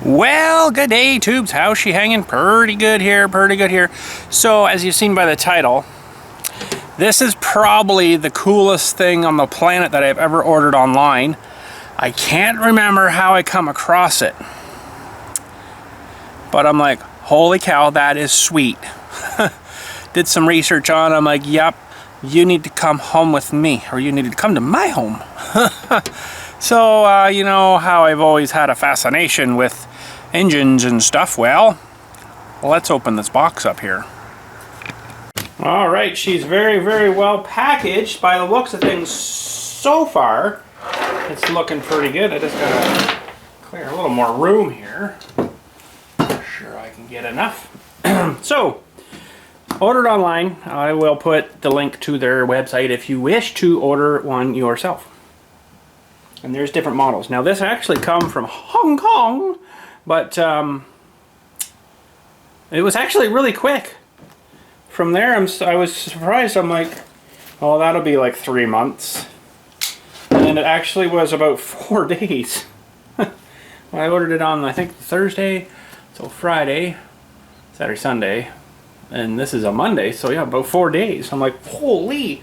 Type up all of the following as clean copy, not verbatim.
Well, good day, tubes. How's she hanging? Pretty good here, pretty good here. So, as you've seen by the title, this is probably the coolest thing on the planet that I've ever ordered online. I can't remember how I come across it, but I'm like, holy cow, that is sweet. Did some research on it. I'm like, yep, you need to come home with me, or you need to come to my home. So, you know how I've always had a fascination with engines and stuff. Well, let's open this box up here. All right, she's very, very well packaged by the looks of things so far. It's looking pretty good. I just gotta clear a little more room here. I'm sure I can get enough. So, ordered online. I will put the link to their website if you wish to order one yourself. And there's different models. Now this actually come from Hong Kong, but it was actually really quick. From there, I was surprised. I'm like, oh, that'll be like 3 months. And it actually was about 4 days. I ordered it on, I think, Thursday, so Friday, Saturday, Sunday, and this is a Monday, so yeah, about 4 days. I'm like, holy.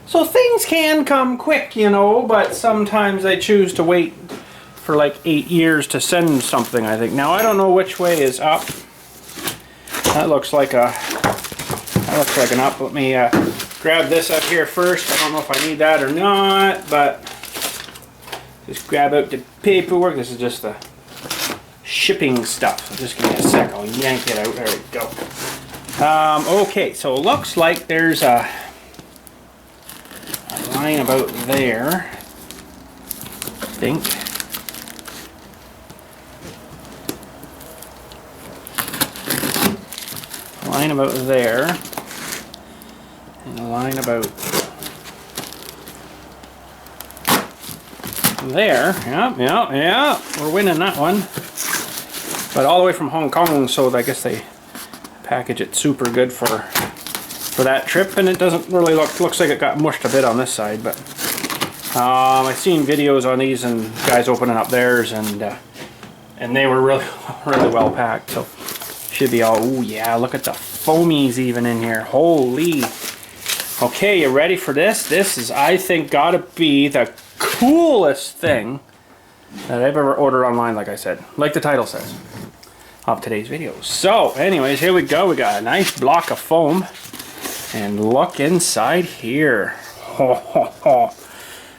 So things can come quick, you know, but sometimes I choose to wait for like 8 years to send something, I think. Now, I don't know which way is up. That looks like an up. Let me grab this up here first. I don't know if I need that or not, but just grab out the paperwork. This is just the shipping stuff. So just give me a sec. I'll yank it out. There we go. Okay, so it looks like there's a line about there, I think. A line about there, and a line about there. Yeah, we're winning that one. But all the way from Hong Kong, so I guess they package it super good for that trip, and it doesn't really looks like it got mushed a bit on this side, but I've seen videos on these and guys opening up theirs, and they were really well packed, so should be all. Oh yeah, look at the foamies even in here. Holy. Okay, you ready for this? This is, I think, gotta be the coolest thing that I've ever ordered online, like I said, like the title says of today's video. So anyways, here we go. We got a nice block of foam. And look inside here.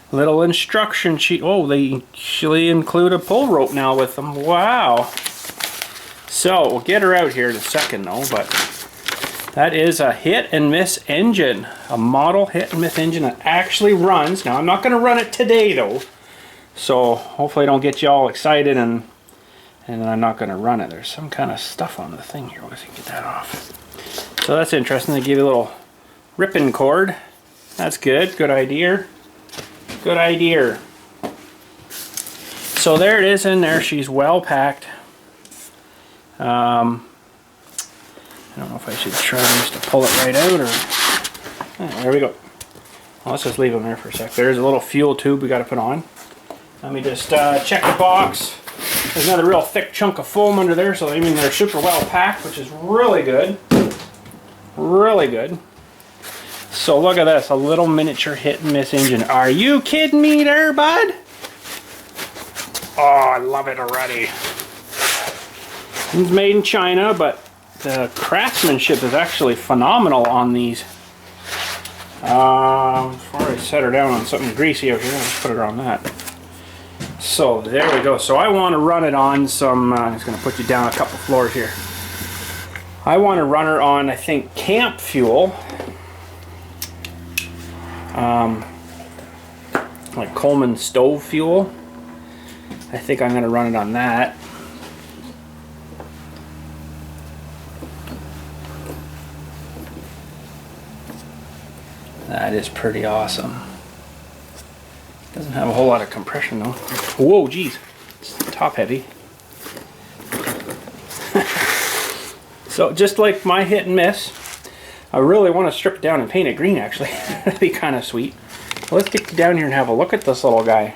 Little instruction sheet. Oh, they actually include a pull rope now with them. Wow. So, we'll get her out here in a second though, but that is a hit and miss engine. A model hit and miss engine that actually runs. Now, I'm not going to run it today though. So, hopefully I don't get you all excited and I'm not going to run it. There's some kind of stuff on the thing here. Let's get that off. So that's interesting. They give you a little ripping cord. That's good. Good idea. Good idea. So there it is in there. She's well packed. I don't know if I should try just to pull it right out or... Oh, there we go. Well, let's just leave them there for a sec. There's a little fuel tube we got to put on. Let me just check the box. There's another real thick chunk of foam under there, so I mean they're super well packed, which is really good. Really good. So look at this, a little miniature hit and miss engine. Are you kidding me there, bud? Oh, I love it already. It's made in China, but the craftsmanship is actually phenomenal on these. Before I set her down on something greasy over here, I'll just put her on that. So there we go. So I want to run it on some, I'm just going to put you down a couple floors here. I want to run her on, I think, camp fuel. Like Coleman stove fuel. I think I'm going to run it on that. That is pretty awesome. Doesn't have a whole lot of compression though. Whoa, geez. It's top heavy. So just like my hit and miss, I really want to strip it down and paint it green actually. That'd be kind of sweet. Let's get down here and have a look at this little guy.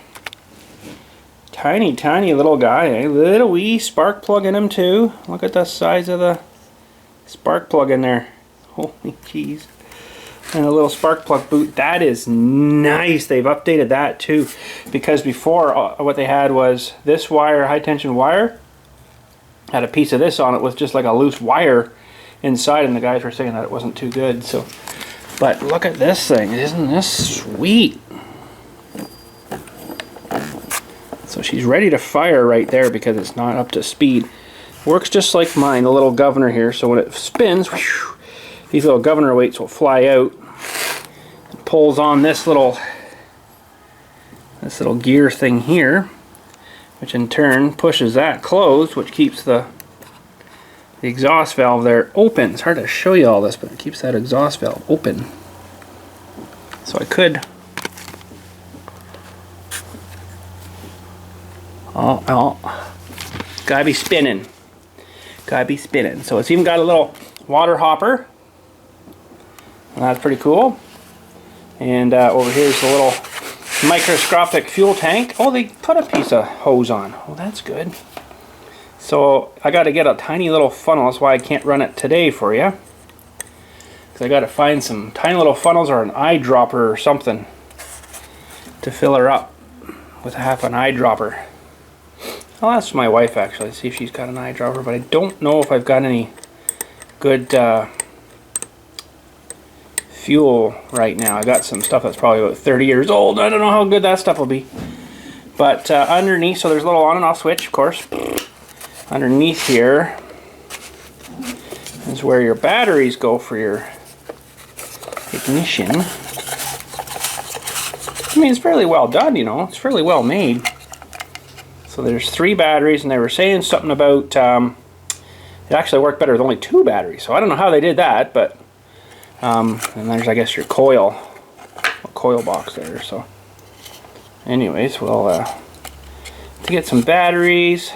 Tiny, tiny little guy, eh? Little wee spark plug in him too. Look at the size of the spark plug in there. Holy jeez. And a little spark plug boot. That is nice. They've updated that too. Because before, what they had was this wire, high tension wire, had a piece of this on it with just like a loose wire inside, and the guys were saying that it wasn't too good. So, but look at this thing. Isn't this sweet? So she's ready to fire right there because it's not up to speed. Works just like mine, the little governor here. So when it spins, whew, these little governor weights will fly out. It pulls on this little gear thing here, which in turn pushes that closed, which keeps the exhaust valve there open. It's hard to show you all this, but it keeps that exhaust valve open. So I could... Oh, gotta be spinning. Gotta be spinning. So it's even got a little water hopper. And that's pretty cool. And over here's the little microscopic fuel tank. Oh, they put a piece of hose on. Oh, that's good. So I got to get a tiny little funnel. That's why I can't run it today for you. Because I got to find some tiny little funnels or an eyedropper or something to fill her up with half an eyedropper. I'll ask my wife actually, see if she's got an eyedropper, but I don't know if I've got any good fuel right now. I got some stuff that's probably about 30 years old. I don't know how good that stuff will be. But underneath, so there's a little on and off switch, of course. Underneath here is where your batteries go for your ignition. I mean, it's fairly well done, you know. It's fairly well made. So there's 3 batteries, and they were saying something about it actually worked better with only 2 batteries. So I don't know how they did that, but and there's, I guess, your coil box there. So anyways, we'll to get some batteries.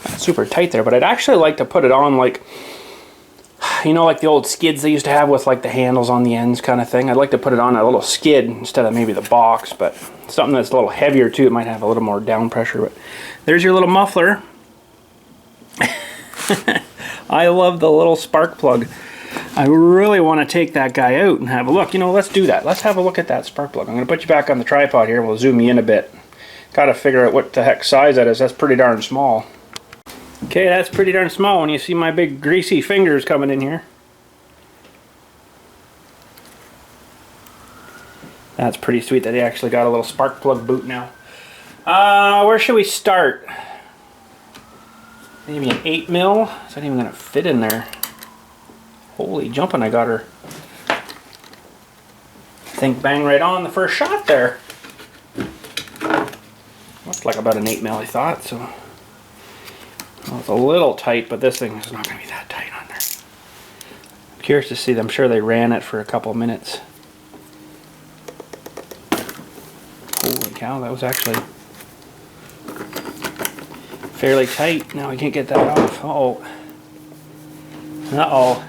Not super tight there, but I'd actually like to put it on like, you know, like the old skids they used to have with like the handles on the ends kind of thing. I'd like to put it on a little skid instead of maybe the box, but something that's a little heavier too. It might have a little more down pressure. But there's your little muffler. I love the little spark plug. I really want to take that guy out and have a look. You know, let's do that. Let's have a look at that spark plug. I'm going to put you back on the tripod here. We'll zoom you in a bit. Got to figure out what the heck size that is. That's pretty darn small. Okay, that's pretty darn small when you see my big greasy fingers coming in here. That's pretty sweet that they actually got a little spark plug boot now. Where should we start? Maybe an 8 mil? Is that even going to fit in there? Holy jumping, I got her. I think bang right on the first shot there. Looked like about an 8 mil, I thought, so. Well, it's a little tight, but this thing is not going to be that tight on there. I'm curious to see. I'm sure they ran it for a couple minutes. Holy cow, that was actually fairly tight. Now I can't get that off. Uh-oh. Uh-oh.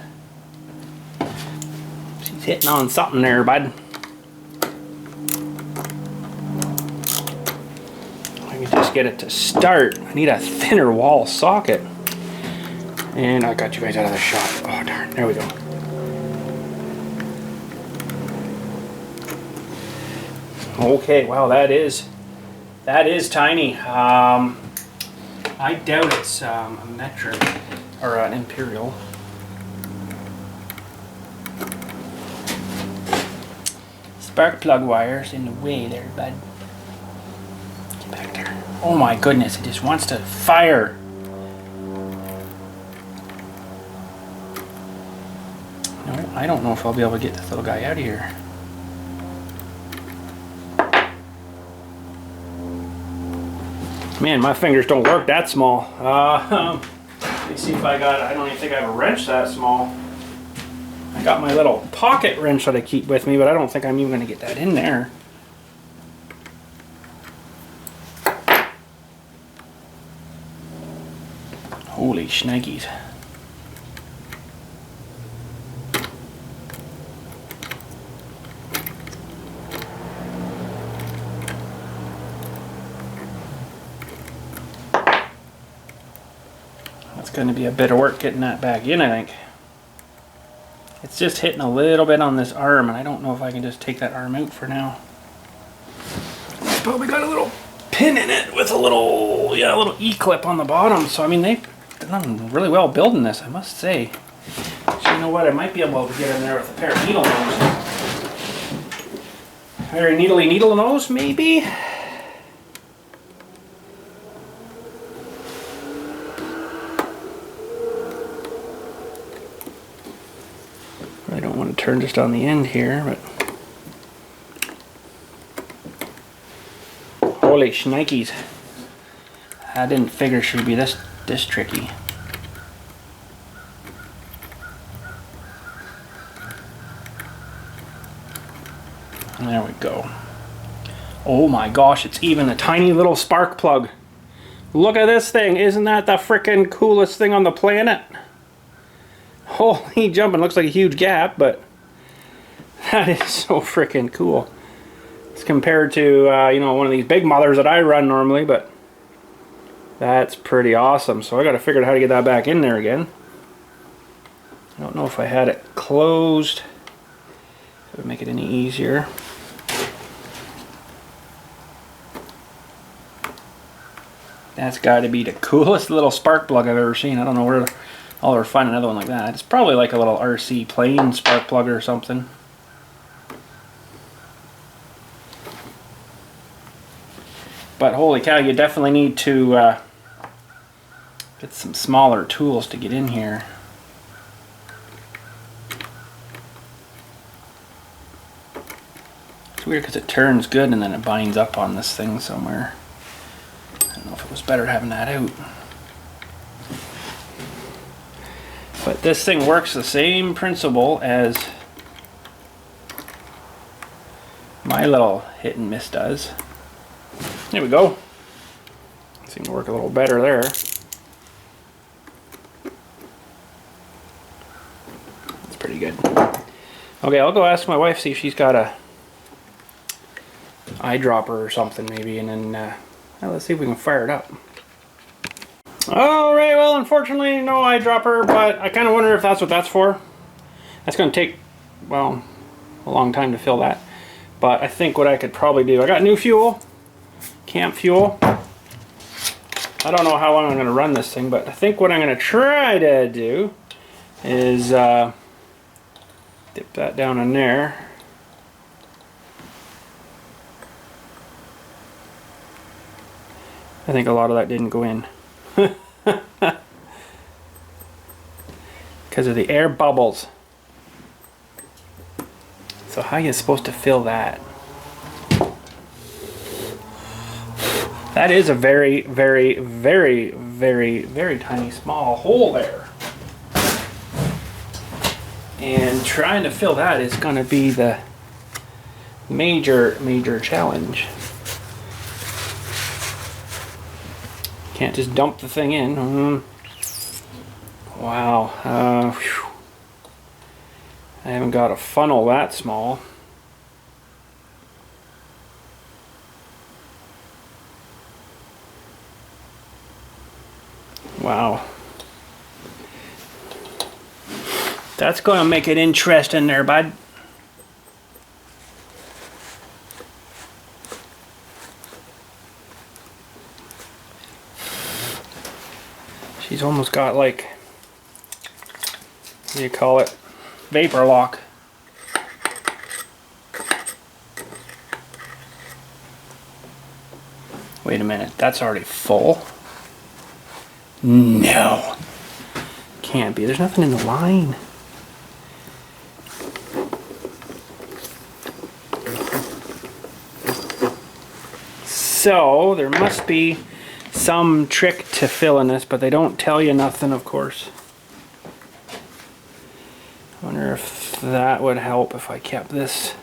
She's hitting on something there, bud. Just get it to start. I need a thinner wall socket. And I got you guys out of the shot. Oh darn, there we go. Okay, wow, that is tiny. I doubt it's a metric or an imperial. Spark plug wires in the way there, bud. Back there. Oh my goodness, it just wants to fire. No, I don't know if I'll be able to get this little guy out of here. Man, my fingers don't work that small. Let me see if I don't even think I have a wrench that small. I got my little pocket wrench that I keep with me, but I don't think I'm even going to get that in there. Holy shnikes. going to be a bit of work getting that back in, I think. It's just hitting a little bit on this arm, and I don't know if I can just take that arm out for now. It's probably got a little pin in it with a little, yeah, a little E-clip on the bottom. So I mean, they've done really well building this, I must say. So you know what? I might be able to get in there with a pair of needle nose. Very needly needle nose, maybe. I don't want to turn just on the end here, but holy shnikes. I didn't figure she'd be this tricky. And there we go. Oh my gosh, it's even a tiny little spark plug. Look at this thing. Isn't that the frickin' coolest thing on the planet? Holy jumping, looks like a huge gap, but that is so frickin' cool. It's compared to, you know, one of these big mothers that I run normally, but that's pretty awesome. So I got to figure out how to get that back in there again. I don't know if I had it closed. That would make it any easier. That's got to be the coolest little spark plug I've ever seen. I don't know where I'll ever find another one like that. It's probably like a little RC plane spark plug or something. But holy cow, you definitely need to get some smaller tools to get in here. It's weird because it turns good and then it binds up on this thing somewhere. I don't know if it was better having that out. But this thing works the same principle as my little hit and miss does. There we go. Seemed to work a little better there. That's pretty good. Okay, I'll go ask my wife, see if she's got a eyedropper or something maybe, and then well, let's see if we can fire it up. Alright, well, unfortunately no eyedropper, but I kind of wonder if that's what that's for. That's going to take, well, a long time to fill that. But I think what I could probably do, I got new fuel, camp fuel. I don't know how long I'm going to run this thing, but I think what I'm going to try to do is dip that down in there. I think a lot of that didn't go in. Because of the air bubbles. So how are you supposed to fill that? That is a very, very, very, very, very tiny small hole there. And trying to fill that is going to be the major, major challenge. Can't just dump the thing in. Wow. I haven't got a funnel that small. Wow. That's going to make it interesting there, bud. She's almost got like, what do you call it? Vapor lock. Wait a minute, that's already full? No. Can't be. There's nothing in the line. So, there must be some trick to filling this, but they don't tell you nothing, of course. I wonder if that would help if I kept this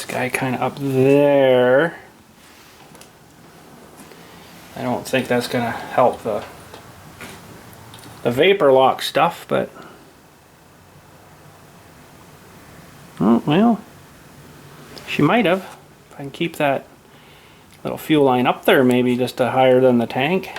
guy kind of up there. I don't think that's going to help the vapor lock stuff, but oh, well, she might have. If I can keep that little fuel line up there, maybe just higher than the tank.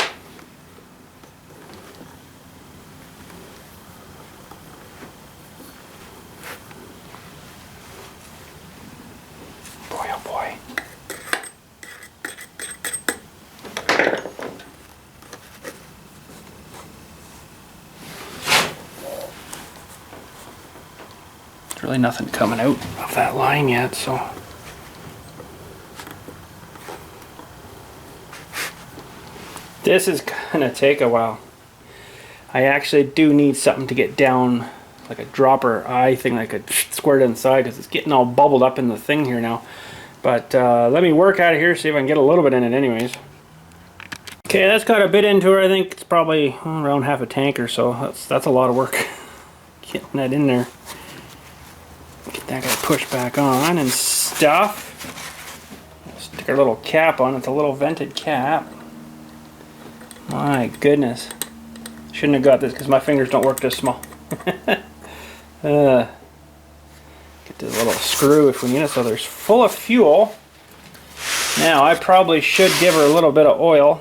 There's really nothing coming out of that line yet, so. This is gonna take a while. I actually do need something to get down, like a dropper eye thing that I could squirt inside, because it's getting all bubbled up in the thing here now. But let me work out of here, see if I can get a little bit in it anyways. Okay, that's got a bit into it. I think it's probably around half a tank or so. That's a lot of work getting that in there. Get that guy pushed back on and stuff. Stick our little cap on. It's a little vented cap. My goodness. Shouldn't have got this because my fingers don't work this small. Get this little screw if we need it. So there's full of fuel. Now I probably should give her a little bit of oil.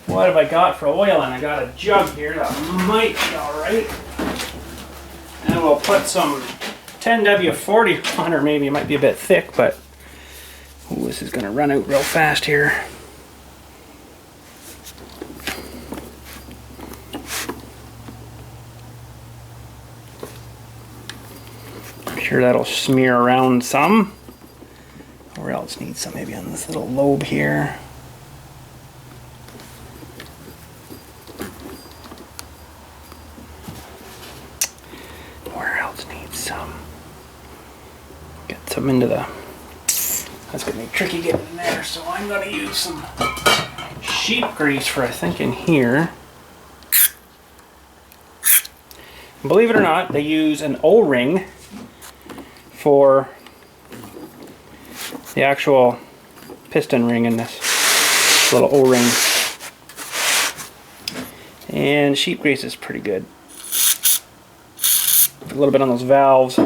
What have I got for oil? And I got a jug here that might be alright. And we'll put some 10W40 on her. Maybe it might be a bit thick, but ooh, this is going to run out real fast here. I'm sure that'll smear around some. Where else needs some? Maybe on this little lobe here. Into the, that's gonna be tricky getting in there, so I'm gonna use some sheep grease for I think in here. Believe it or not, they use an O-ring for the actual piston ring in this little O-ring, and sheep grease is pretty good. A little bit on those valves.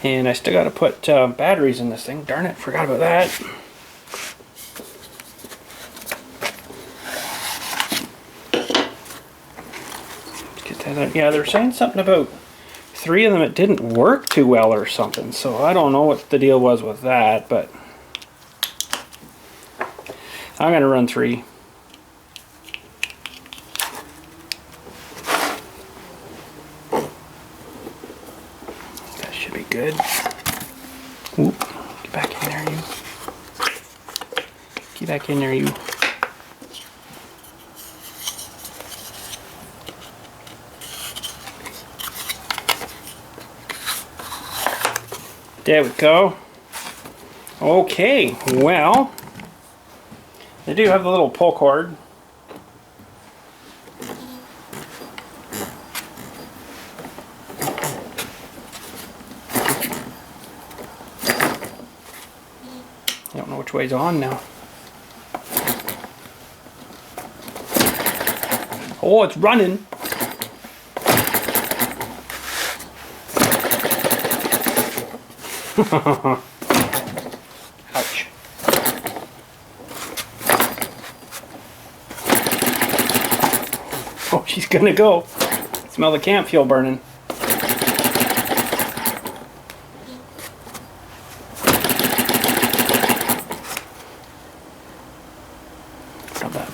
And I still got to put batteries in this thing. Darn it, forgot about that. Let's get that out. Yeah, they're saying something about 3 of them it didn't work too well or something. So I don't know what the deal was with that, but I'm going to run 3. Good. Oop. Get back in there, you. Get back in there, you. There we go. Okay, well, they do have the little pull cord. I don't know which way's on now. Oh, it's running. Ouch. Oh, she's gonna go. Smell the camp fuel burning.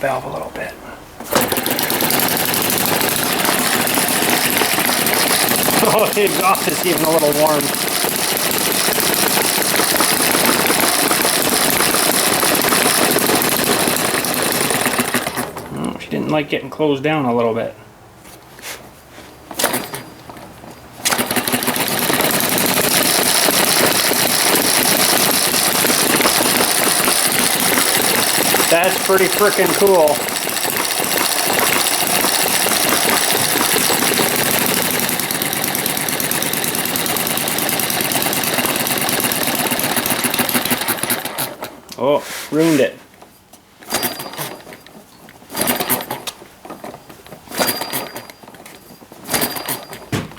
Valve a little bit. Oh, the exhaust is even a little warm. Oh, she didn't like getting closed down a little bit. That's pretty freaking cool. Oh, ruined it.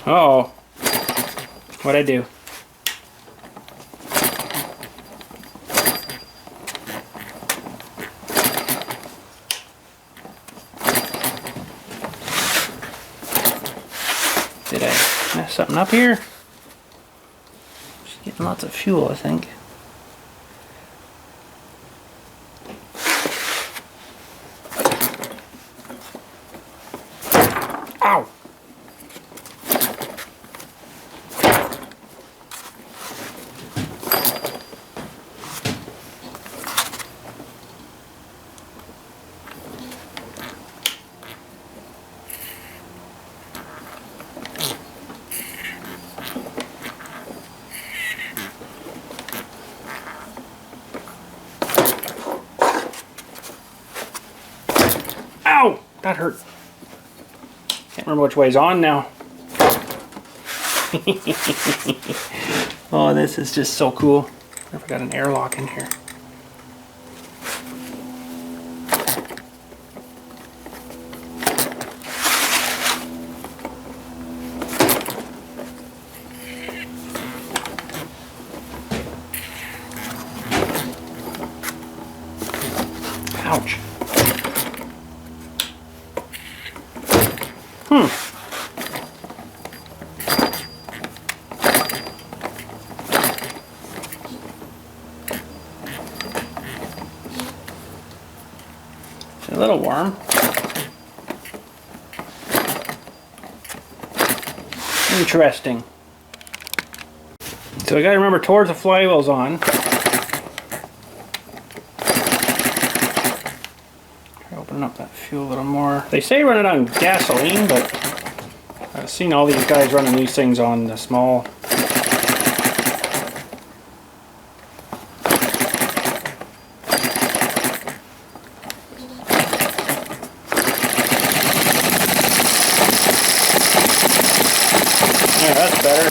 Uh-oh. What'd I do? Did I mess something up here? Just getting lots of fuel, I think. Ow! that hurt. Can't remember which way's on now. Oh, this is just so cool. I've got an airlock in here. Ouch. It's a little warm. Interesting. So I gotta remember towards the flywheel's on. Open up that fuel a little more. They say run it on gasoline, but I've seen all these guys running these things on the small. Yeah, that's better.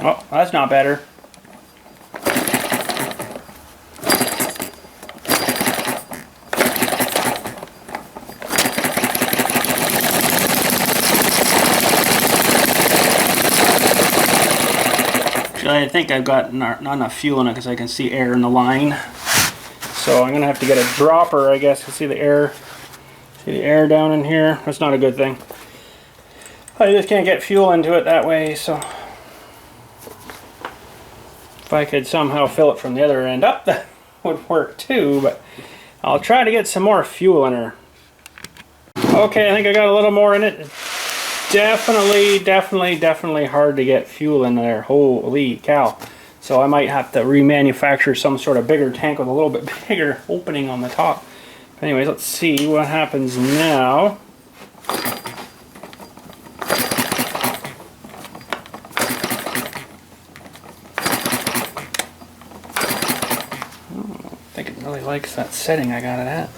Oh, that's not better. I think I've got not enough fuel in it because I can see air in the line. So I'm gonna have to get a dropper, I guess, to see the air. See the air down in here? That's not a good thing. I just can't get fuel into it that way, so if I could somehow fill it from the other end up, that would work too, but I'll try to get some more fuel in her. Okay, I think I got a little more in it. Definitely hard to get fuel in there. Holy cow. So I might have to remanufacture some sort of bigger tank with a little bit bigger opening on the top. Anyways, let's see what happens now. I think it really likes that setting I got it at.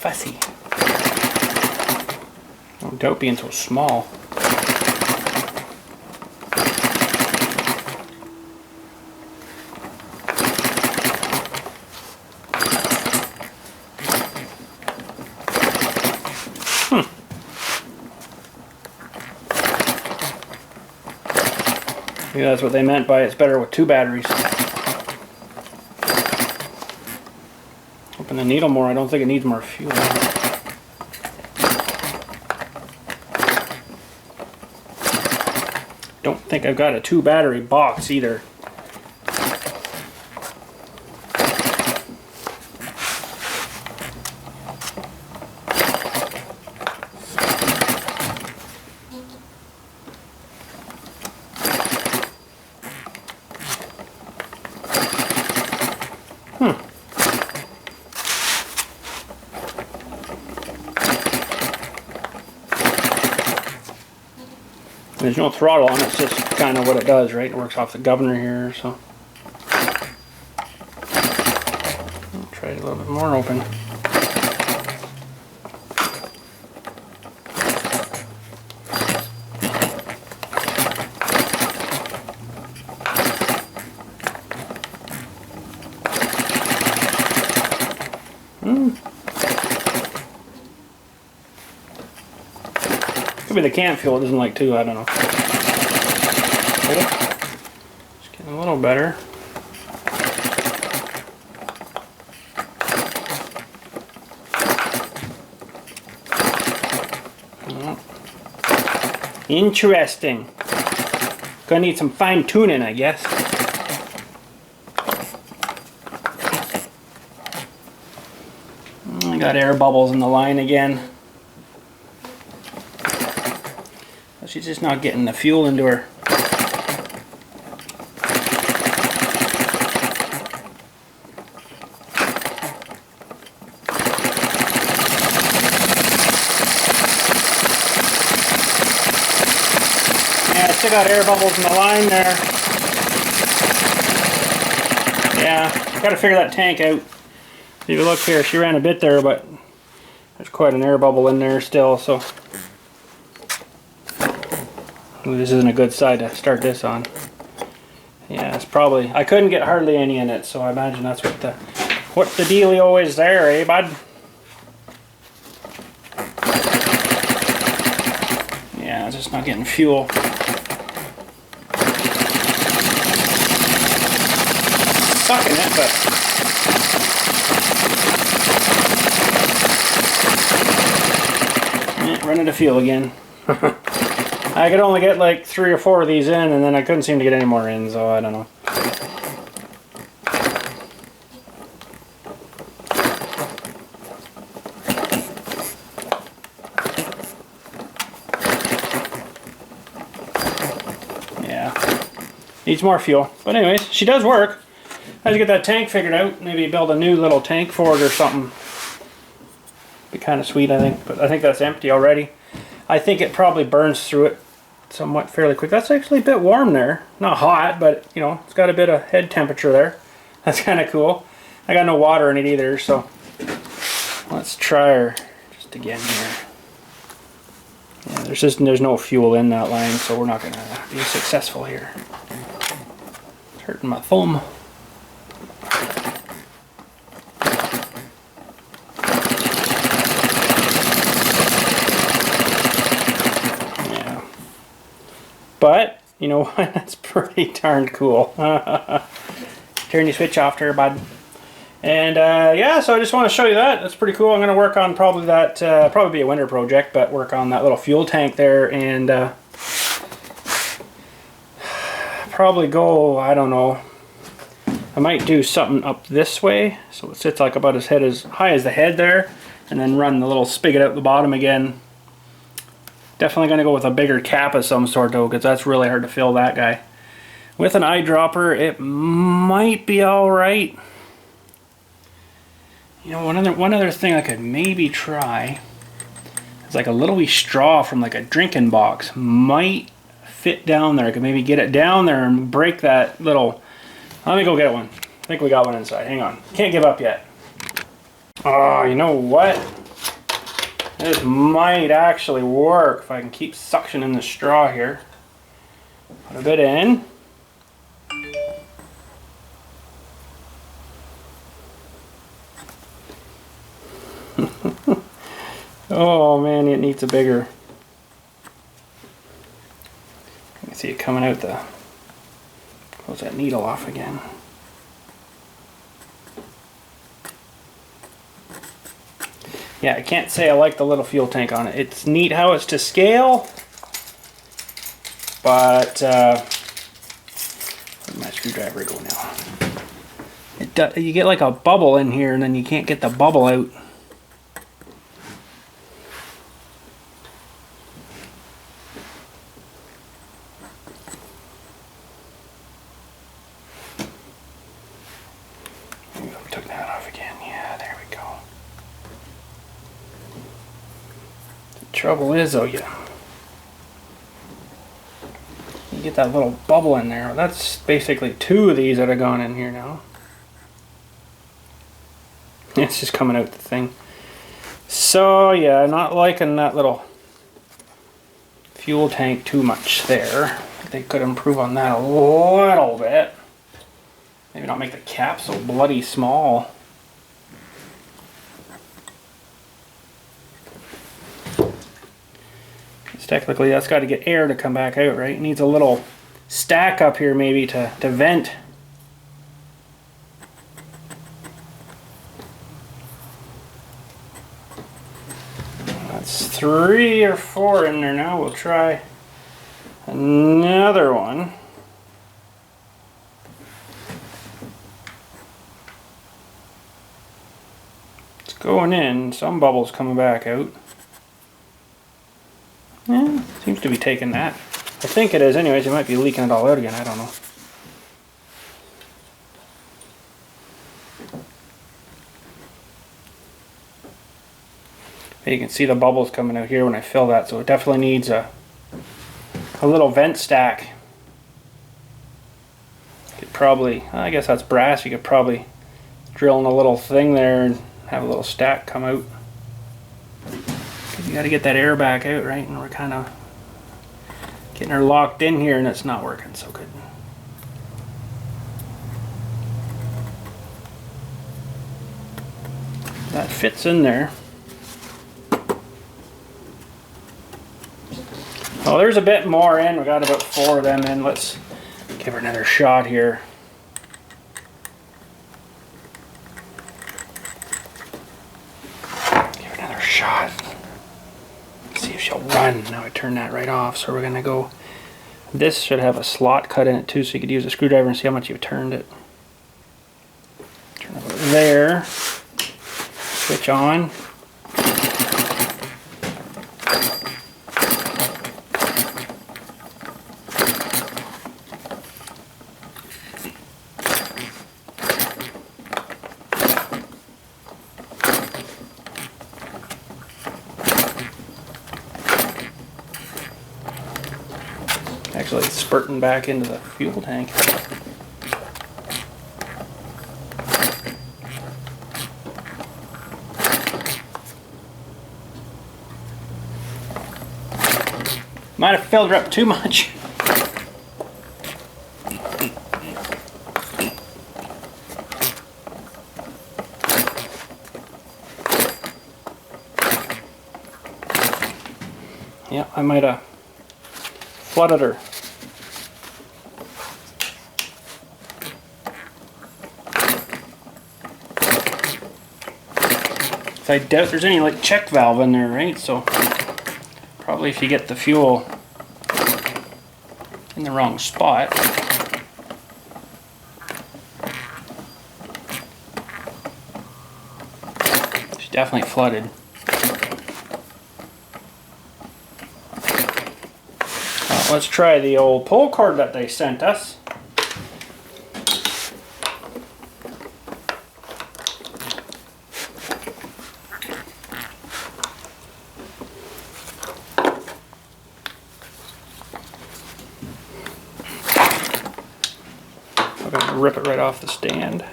Fussy. No doubt being so small. Maybe that's what they meant by it's better with 2 batteries. Open the needle more, I don't think it needs more fuel. Don't think I've got a 2 battery box either. There's no throttle on it, it's just kind of what it does, right? It works off the governor here, so. I'll try it a little bit more open. Could be the camp fuel it doesn't like too, I don't know. It's getting a little better. Interesting. Gonna need some fine tuning, I guess. I got air bubbles in the line again. She's just not getting the fuel into her. Yeah, I still got air bubbles in the line there. Yeah, gotta figure that tank out. If you look here, she ran a bit there, but there's quite an air bubble in there still, so. Ooh, this isn't a good side to start this on. Yeah, it's probably, I couldn't get hardly any in it, so I imagine that's what the dealio is there, eh, bud? Yeah, it's just not getting fuel. Sucking it, but running to fuel again. I could only get like 3 or 4 of these in, and then I couldn't seem to get any more in, so I don't know. Yeah, needs more fuel. But anyways, she does work. I have to get that tank figured out. Maybe build a new little tank for it or something. Be kind of sweet, I think. But I think that's empty already. I think it probably burns through it somewhat fairly quick. That's actually a bit warm there. Not hot, but you know, it's got a bit of head temperature there. That's kind of cool. I got no water in it either, so let's try her just again here. Yeah, there's no fuel in that line, so we're not gonna be successful here. It's hurting my thumb. But, you know what, that's pretty darn cool. Turn your switch off there, bud. And yeah, so I just want to show you that. That's pretty cool. I'm going to work on probably that, probably be a winter project, but work on that little fuel tank there and probably go, I don't know, I might do something up this way so it sits like about as high as the head there, and then run the little spigot out the bottom again. Definitely going to go with a bigger cap of some sort though, because that's really hard to fill that guy. With an eyedropper, it might be alright. You know, one other thing I could maybe try is like a little wee straw from like a drinking box. Might fit down there. I could maybe get it down there and break that little... Let me go get one. I think we got one inside. Hang on. Can't give up yet. Oh, you know what? This might actually work if I can keep suctioning the straw here. Put a bit in. Oh man, it needs a bigger. You can see it coming out the... Close that needle off again. Yeah, I can't say I like the little fuel tank on it. It's neat how it's to scale, but where'd my screwdriver go now? You get like a bubble in here, and then you can't get the bubble out. Took that off again. Yeah, there we go. Trouble is, though, you get that little bubble in there. That's basically 2 of these that have gone in here now. It's just coming out the thing. So yeah, not liking that little fuel tank too much there. They could improve on that a little bit. Maybe not make the cap so bloody small. Technically that's got to get air to come back out, right? It needs a little stack up here maybe to vent. That's 3 or 4 in there now. We'll try Another one. It's going in, some bubbles coming back out. Yeah, seems to be taking that. I think it is anyways, it might be leaking it all out again, I don't know. You can see the bubbles coming out here when I fill that, so it definitely needs a little vent stack. You could probably, I guess that's brass, you could probably drill in a little thing there and have a little stack come out. You got to get that air back out, right? And we're kind of getting her locked in here and it's not working so good. That fits in there. Oh, there's a bit more in. We got about 4 of them in. Let's give her another shot here. Give her another shot. See if she'll run. Now I turn that right off. So we're going to go. This should have a slot cut in it too, so you could use a screwdriver and see how much you've turned it. Turn it over there. Switch on. Actually spurting back into the fuel tank. Might have filled her up too much. Yeah, I might have flooded her. I doubt there's any like check valve in there, right? So probably if you get the fuel in the wrong spot. She's definitely flooded. Let's try the old pull cord that they sent us. I'm going to rip it right off the stand.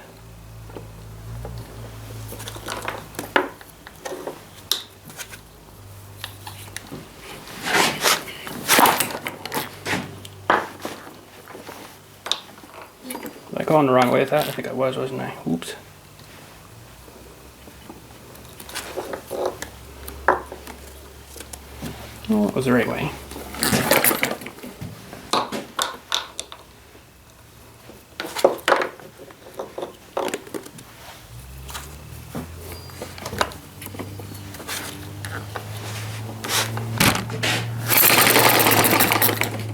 Was I going the wrong way with that? I think I was, wasn't I? Oops. Oh, it was the right way.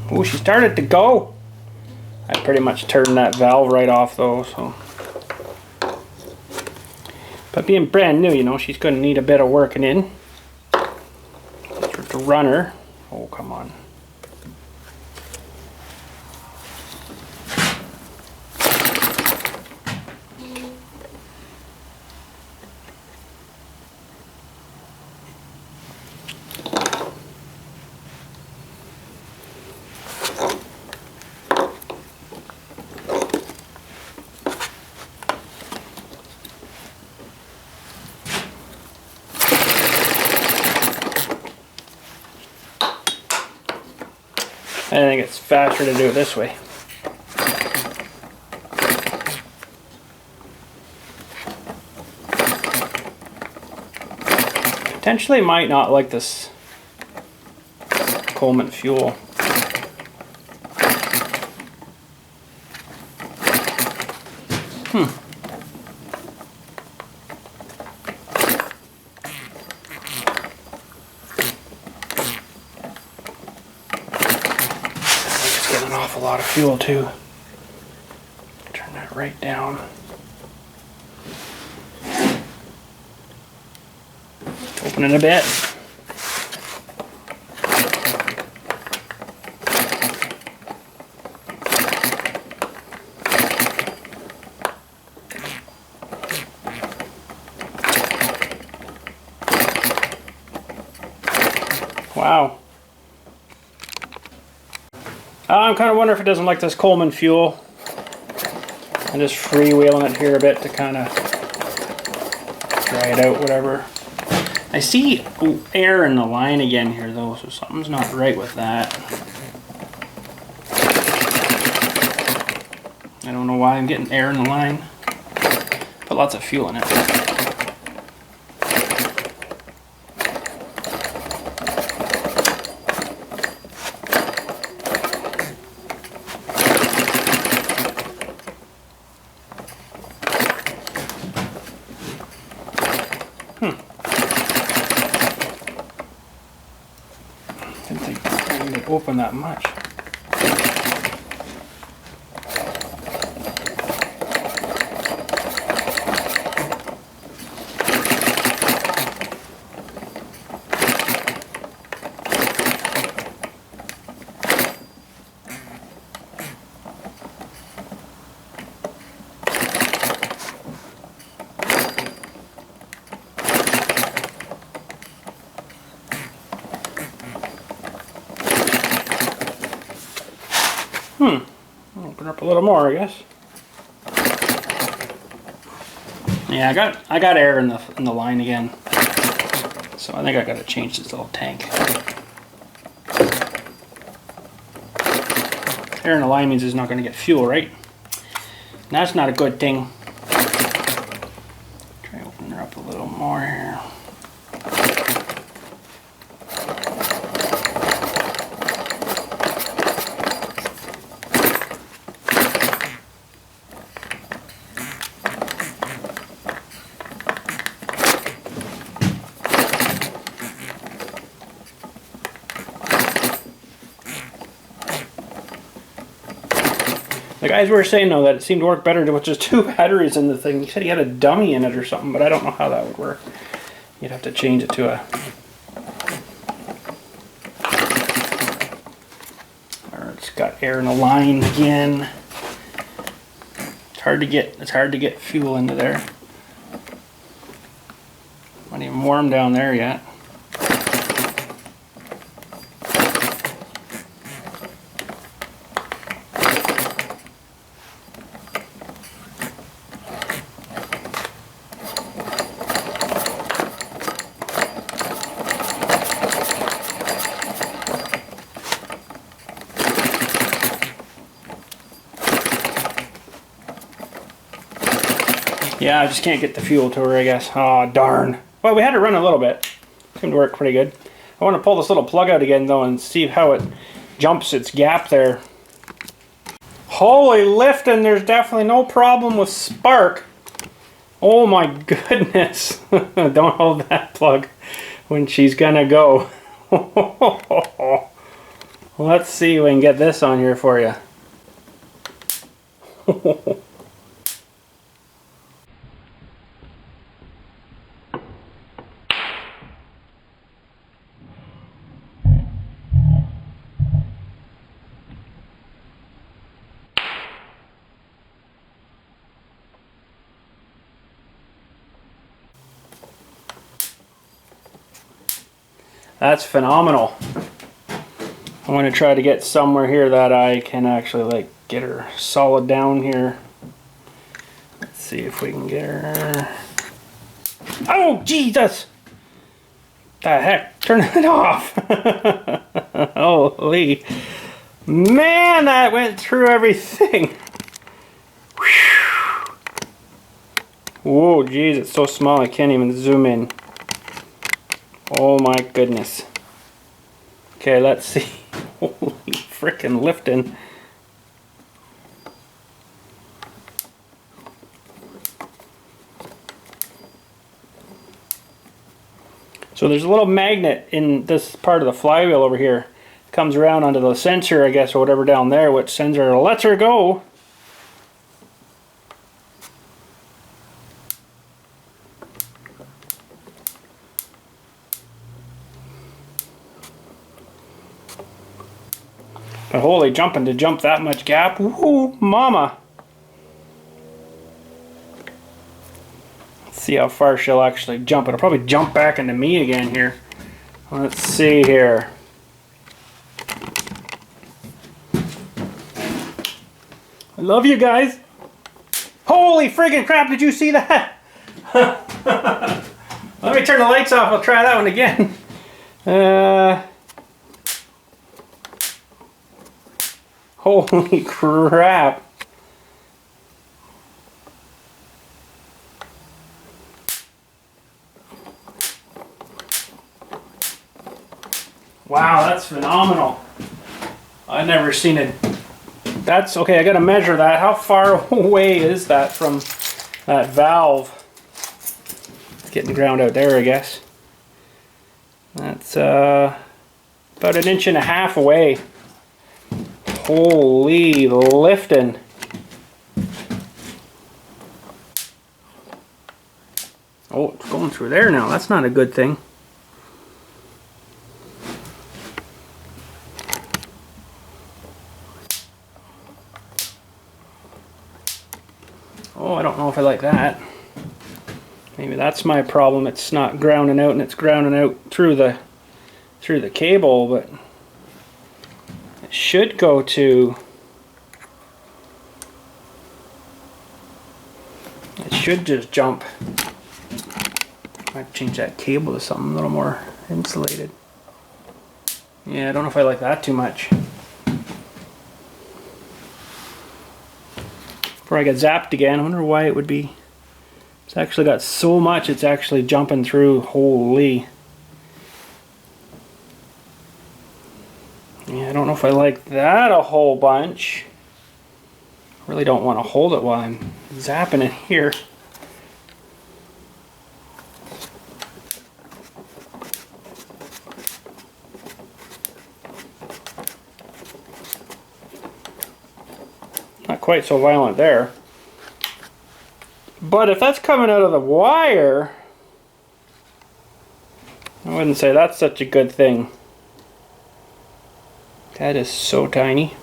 Oh, she started to go. I pretty much turned that valve right off though, so. But being brand new, you know, she's going to need a bit of working in. To run her. Oh, come on. I think it's faster to do it this way. Potentially might not like this Coleman fuel. lot of fuel too. Turn that right down. Open it a bit. Wow. I'm kind of wondering if it doesn't like this Coleman fuel. I'm just freewheeling it here a bit to kind of dry it out, whatever. I see air in the line again here though, so something's not right with that. I don't know why I'm getting air in the line. Put lots of fuel in it. Didn't think I needed to open that much. Open up a little more, I guess. Yeah, I got air in the line again, so I think I got to change this little tank. Air in the line means it's not going to get fuel, right? That's not a good thing. Try opening her up a little more here. The guys were saying though that it seemed to work better with just 2 batteries in the thing. He said he had a dummy in it or something, but I don't know how that would work. You'd have to change it to a... Or it's got air in the line again. It's hard to get fuel into there. Not even warm down there yet. Yeah, I just can't get the fuel to her, I guess. Oh, darn. Well, we had to run a little bit. Seemed to work pretty good. I want to pull this little plug out again, though, and see how it jumps its gap there. Holy lifting, there's definitely no problem with spark. Oh my goodness. Don't hold that plug when she's gonna go. Let's see if we can get this on here for you. That's phenomenal. I'm going to try to get somewhere here that I can actually like get her solid down here. Let's see if we can get her. Oh Jesus! The heck? Turn it off! Holy man, that went through everything. Whoa, geez, it's so small I can't even zoom in. Oh my goodness. Okay, let's see. Holy frickin' lifting. So there's a little magnet in this part of the flywheel over here. comes around onto the sensor, I guess, or whatever down there, which sends her, lets her go. But holy jumping to jump that much gap, woohoo, mama. Let's see how far she'll actually jump. It'll probably jump back into me again here. Let's see here. I love you guys. Holy friggin' crap, did you see that? Let me turn the lights off, I'll try that one again. Holy crap. Wow, that's phenomenal. I've never seen it. That's okay, I gotta measure that. How far away is that from that valve? It's getting ground out there, I guess. That's about 1.5 inches away. Holy lifting. Oh, it's going through there now. That's not a good thing. Oh, I don't know if I like that. Maybe that's my problem. It's not grounding out, and it's grounding out through the cable, but it should go to. It should just jump. Might change that cable to something a little more insulated. Yeah, I don't know if I like that too much. Before I get zapped again, I wonder why it would be. It's actually got so much it's actually jumping through. Holy. Yeah, I don't know if I like that a whole bunch. Really don't want to hold it while I'm zapping it here. Not quite so violent there. But if that's coming out of the wire, I wouldn't say that's such a good thing. That is so tiny.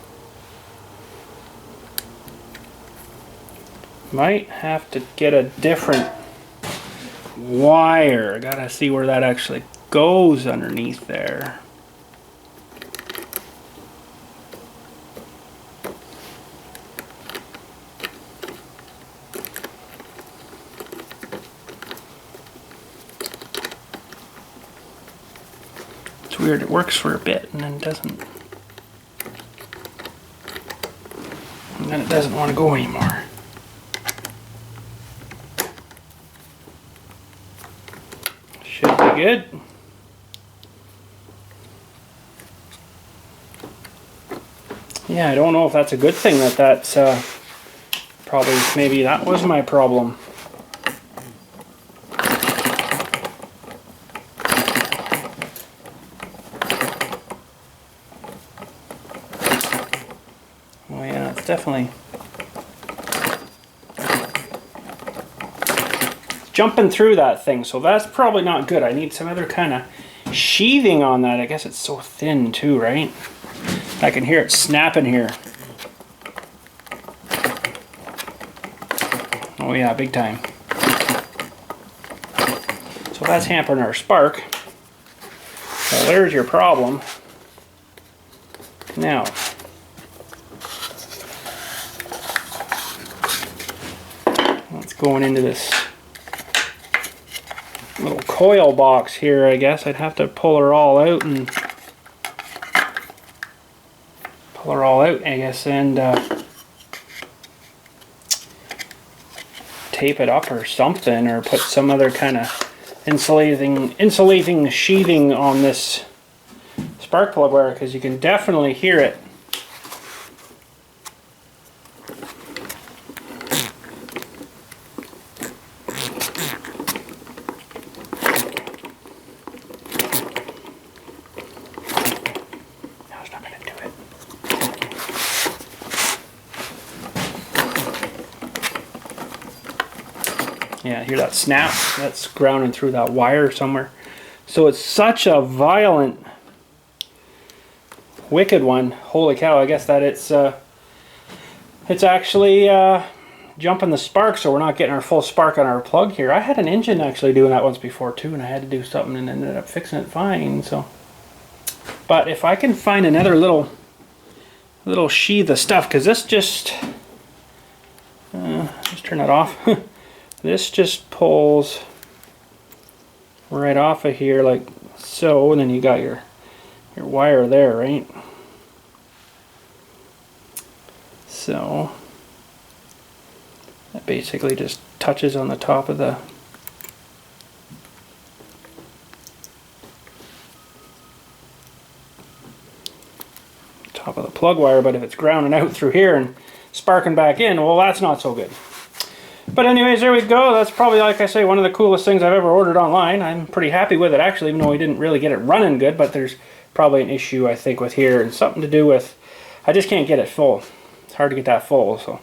Might have to get a different wire. I gotta see where that actually goes underneath there. It's weird, it works for a bit and then doesn't. And then it doesn't want to go anymore. Should be good. Yeah, I don't know if that's a good thing that that's probably, maybe that was my problem. Oh yeah, it's definitely jumping through that thing, so that's probably not good. I need some other kind of sheathing on that. I guess it's so thin too, right? I can hear it snapping here. Oh yeah, big time. So that's hampering our spark. So there's your problem. Now, let's go into this little coil box here. I guess I'd have to pull her all out and I guess, and tape it up or something, or put some other kind of insulating sheathing on this spark plug wire, because you can definitely hear it. Yeah, hear that snap? That's grounding through that wire somewhere. So it's such a violent, wicked one. Holy cow! I guess that it's actually jumping the spark, so we're not getting our full spark on our plug here. I had an engine actually doing that once before too, and I had to do something and ended up fixing it fine. So, but if I can find another little sheath of stuff, because this just turn that off. This just pulls right off of here like so, and then you got your wire there, right? So that basically just touches on the top of the plug wire, but if it's grounding out through here and sparking back in, well, that's not so good. But anyways, there we go. That's probably, like I say, one of the coolest things I've ever ordered online. I'm pretty happy with it actually, even though we didn't really get it running good, but there's probably an issue I think with here, and something to do with, I just can't get it full. It's hard to get that full, so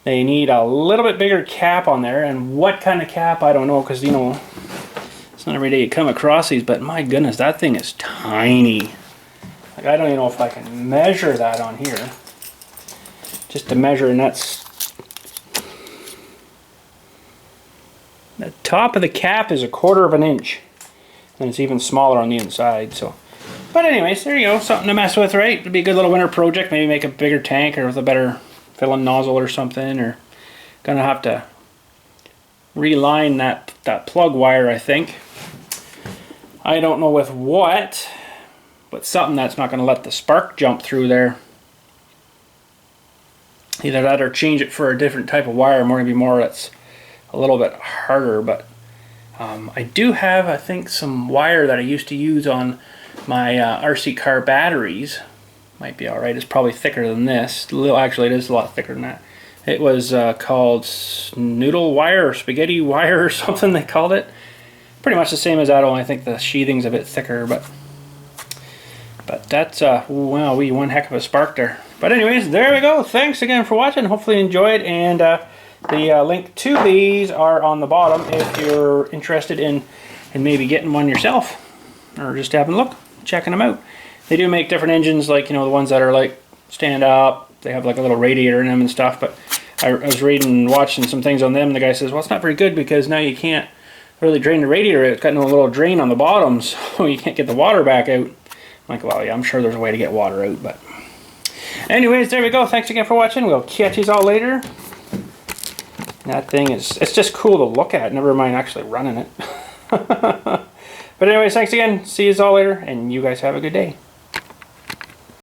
they need a little bit bigger cap on there, and what kind of cap, I don't know, because, you know, it's not every day you come across these, but my goodness, that thing is tiny. Like, I don't even know if I can measure that on here. Just to measure, and that's... The top of the cap is 1/4 of an inch. And it's even smaller on the inside, so... But anyways, there you go, something to mess with, right? It'd be a good little winter project, maybe make a bigger tank or with a better filling nozzle or something, or gonna have to reline that plug wire, I think. I don't know with what, but something that's not gonna let the spark jump through there. Either that or change it for a different type of wire, maybe more that's a little bit harder, but I do have, I think, some wire that I used to use on my RC car batteries. Might be alright. It's probably thicker than this. Actually, it is a lot thicker than that. It was called noodle wire or spaghetti wire or something they called it. Pretty much the same as that, only I think the sheathing's a bit thicker, but that's wow, one heck of a spark there. But anyways, there we go. Thanks again for watching. Hopefully you enjoyed, and the link to these are on the bottom if you're interested in maybe getting one yourself, or just having a look, checking them out. They do make different engines, like, you know, the ones that are like stand up. They have like a little radiator in them and stuff. But I was reading, watching some things on them. And the guy says, well, it's not very good because now you can't really drain the radiator. It's got no little drain on the bottom, so you can't get the water back out. I'm like, well, yeah, I'm sure there's a way to get water out. But anyways, there we go. Thanks again for watching. We'll catch you all later. That thing is, it's just cool to look at, never mind actually running it. But anyways, thanks again. See you all later, and you guys have a good day.